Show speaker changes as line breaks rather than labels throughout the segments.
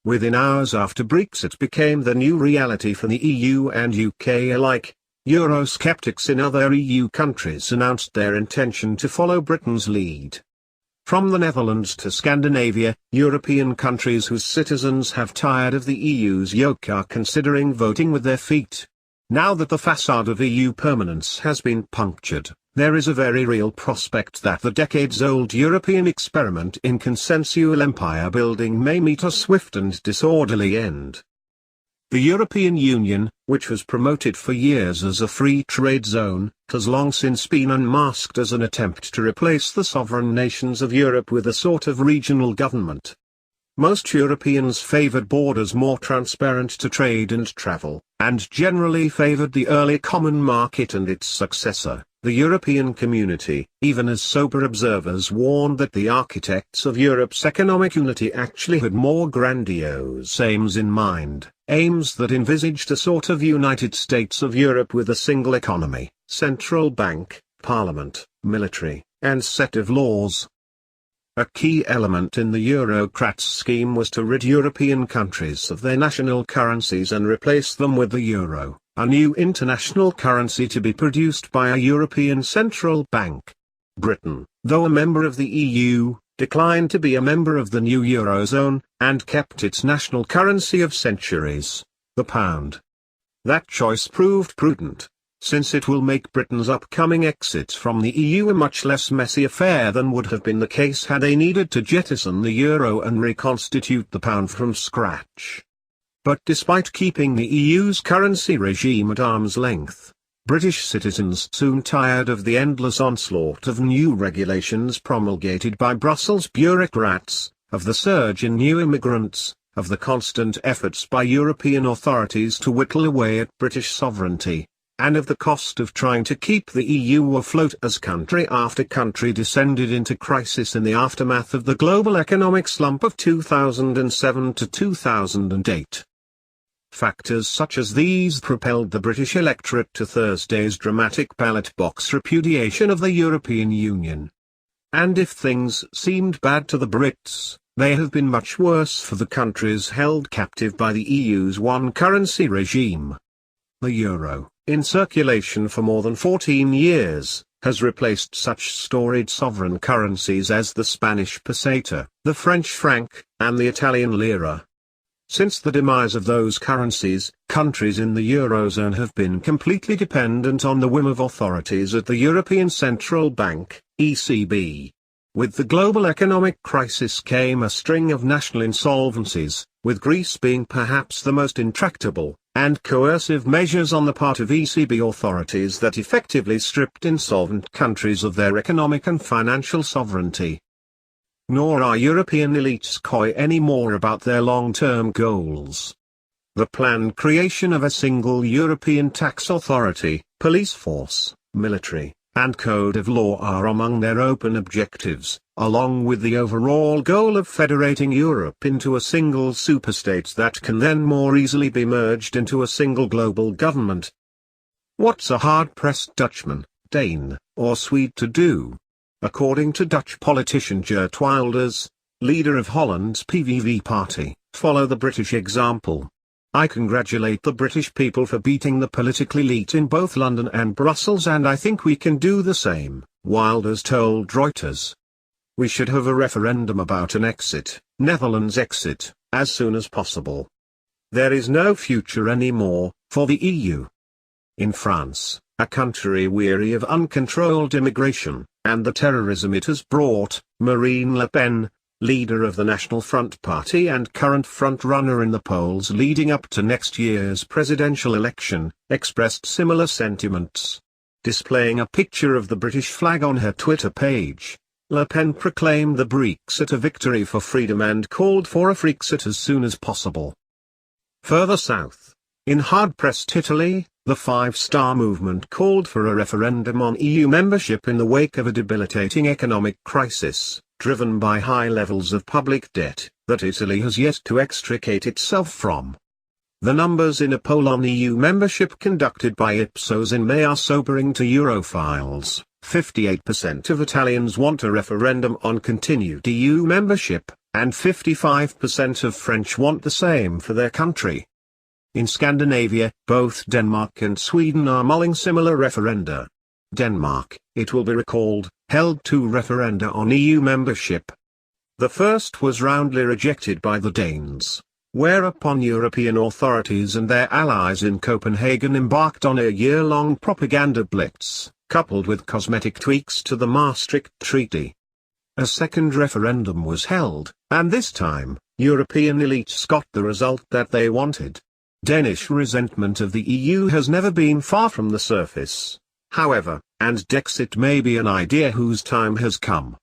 Within hours after Brexit became the new reality for the EU and UK alike, Eurosceptics in other EU countries announced their intention to follow Britain's lead. From the Netherlands to Scandinavia, European countries whose citizens have tired of the EU's yoke are considering voting with their feet. Now that the facade of EU permanence has been punctured, there is a very real prospect that the decades-old European experiment in consensual empire building may meet a swift and disorderly end. The European Union, which was promoted for years as a free trade zone, has long since been unmasked as an attempt to replace the sovereign nations of Europe with a sort of regional government. Most Europeans favored borders more transparent to trade and travel, and generally favored the early common market and its successor, the European Community, even as sober observers warned that the architects of Europe's economic unity actually had more grandiose aims in mind, aims that envisaged a sort of United States of Europe with a single economy, central bank, parliament, military, and set of laws. A key element in the Eurocrats' scheme was to rid European countries of their national currencies and replace them with the euro, a new international currency to be produced by a European central bank. Britain, though a member of the EU, declined to be a member of the new Eurozone, and kept its national currency of centuries, the pound. That choice proved prudent, since it will make Britain's upcoming exit from the EU a much less messy affair than would have been the case had they needed to jettison the euro and reconstitute the pound from scratch. But despite keeping the EU's currency regime at arm's length, British citizens soon tired of the endless onslaught of new regulations promulgated by Brussels bureaucrats, of the surge in new immigrants, of the constant efforts by European authorities to whittle away at British sovereignty, and of the cost of trying to keep the EU afloat as country after country descended into crisis in the aftermath of the global economic slump of 2007 to 2008. Factors such as these propelled the British electorate to Thursday's dramatic ballot box repudiation of the European Union. And if things seemed bad to the Brits, they have been much worse for the countries held captive by the EU's one currency regime. The euro, in circulation for more than 14 years, has replaced such storied sovereign currencies as the Spanish peseta, the French franc, and the Italian lira. Since the demise of those currencies, countries in the Eurozone have been completely dependent on the whim of authorities at the European Central Bank, ECB. With the global economic crisis came a string of national insolvencies, with Greece being perhaps the most intractable, and coercive measures on the part of ECB authorities that effectively stripped insolvent countries of their economic and financial sovereignty. Nor are European elites coy anymore about their long-term goals. The planned creation of a single European tax authority, police force, military, and code of law are among their open objectives, along with the overall goal of federating Europe into a single superstate that can then more easily be merged into a single global government. What's a hard-pressed Dutchman, Dane, or Swede to do? According to Dutch politician Geert Wilders, leader of Holland's PVV party, follow the British example. I congratulate the British people for beating the political elite in both London and Brussels, and I think we can do the same, Wilders told Reuters. We should have a referendum about an exit, Netherlands exit, as soon as possible. There is no future anymore, for the EU. In France, a country weary of uncontrolled immigration, and the terrorism it has brought, Marine Le Pen, leader of the National Front Party and current front-runner in the polls leading up to next year's presidential election, expressed similar sentiments. Displaying a picture of the British flag on her Twitter page, Le Pen proclaimed the Brexit a victory for freedom and called for a Frexit as soon as possible. Further south, in hard-pressed Italy, the Five Star Movement called for a referendum on EU membership in the wake of a debilitating economic crisis, driven by high levels of public debt, that Italy has yet to extricate itself from. The numbers in a poll on EU membership conducted by Ipsos in May are sobering to Europhiles. 58% of Italians want a referendum on continued EU membership, and 55% of French want the same for their country. In Scandinavia, both Denmark and Sweden are mulling similar referenda. Denmark, it will be recalled, held 2 referenda on EU membership. The first was roundly rejected by the Danes, whereupon European authorities and their allies in Copenhagen embarked on a year-long propaganda blitz, coupled with cosmetic tweaks to the Maastricht Treaty. A second referendum was held, and this time, European elites got the result that they wanted. Danish resentment of the EU has never been far from the surface, however, and Brexit may be an idea whose time has come.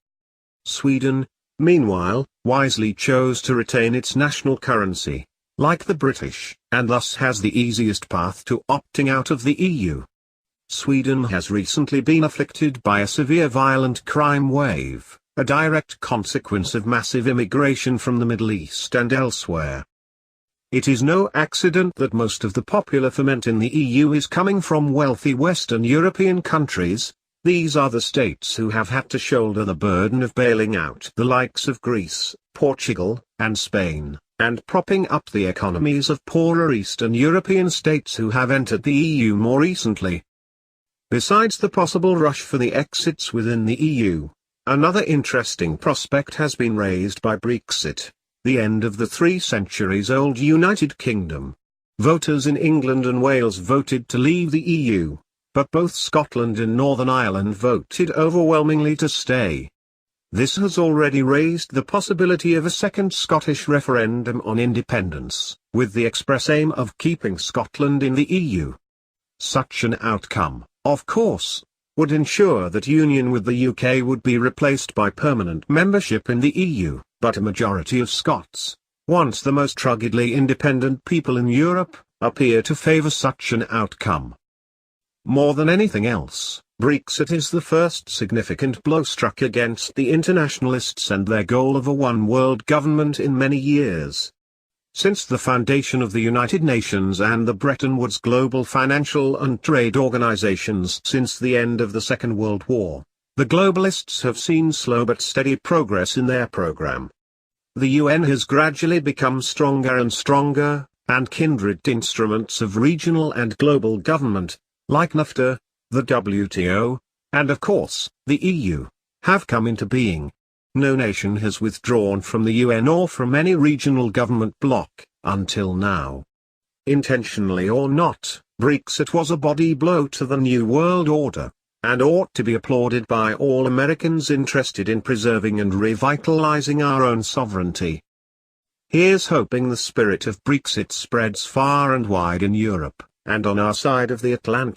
Sweden, meanwhile, wisely chose to retain its national currency, like the British, and thus has the easiest path to opting out of the EU. Sweden has recently been afflicted by a severe violent crime wave, a direct consequence of massive immigration from the Middle East and elsewhere. It is no accident that most of the popular ferment in the EU is coming from wealthy Western European countries. These are the states who have had to shoulder the burden of bailing out the likes of Greece, Portugal, and Spain, and propping up the economies of poorer Eastern European states who have entered the EU more recently. Besides the possible rush for the exits within the EU, another interesting prospect has been raised by Brexit, the end of the 3 centuries-old United Kingdom. Voters in England and Wales voted to leave the EU, but both Scotland and Northern Ireland voted overwhelmingly to stay. This has already raised the possibility of a second Scottish referendum on independence, with the express aim of keeping Scotland in the EU. Such an outcome, of course, would ensure that union with the UK would be replaced by permanent membership in the EU, but a majority of Scots, once the most ruggedly independent people in Europe, appear to favour such an outcome. More than anything else, Brexit is the first significant blow struck against the internationalists and their goal of a one-world government in many years. Since the foundation of the United Nations and the Bretton Woods global financial and trade organizations since the end of the Second World War, the globalists have seen slow but steady progress in their program. The UN has gradually become stronger and stronger, and kindred instruments of regional and global government, like NAFTA, the WTO, and of course, the EU, have come into being. No nation has withdrawn from the UN or from any regional government bloc, until now. Intentionally or not, Brexit was a body blow to the New World Order, and ought to be applauded by all Americans interested in preserving and revitalizing our own sovereignty. Here's hoping the spirit of Brexit spreads far and wide in Europe, and on our side of the Atlantic.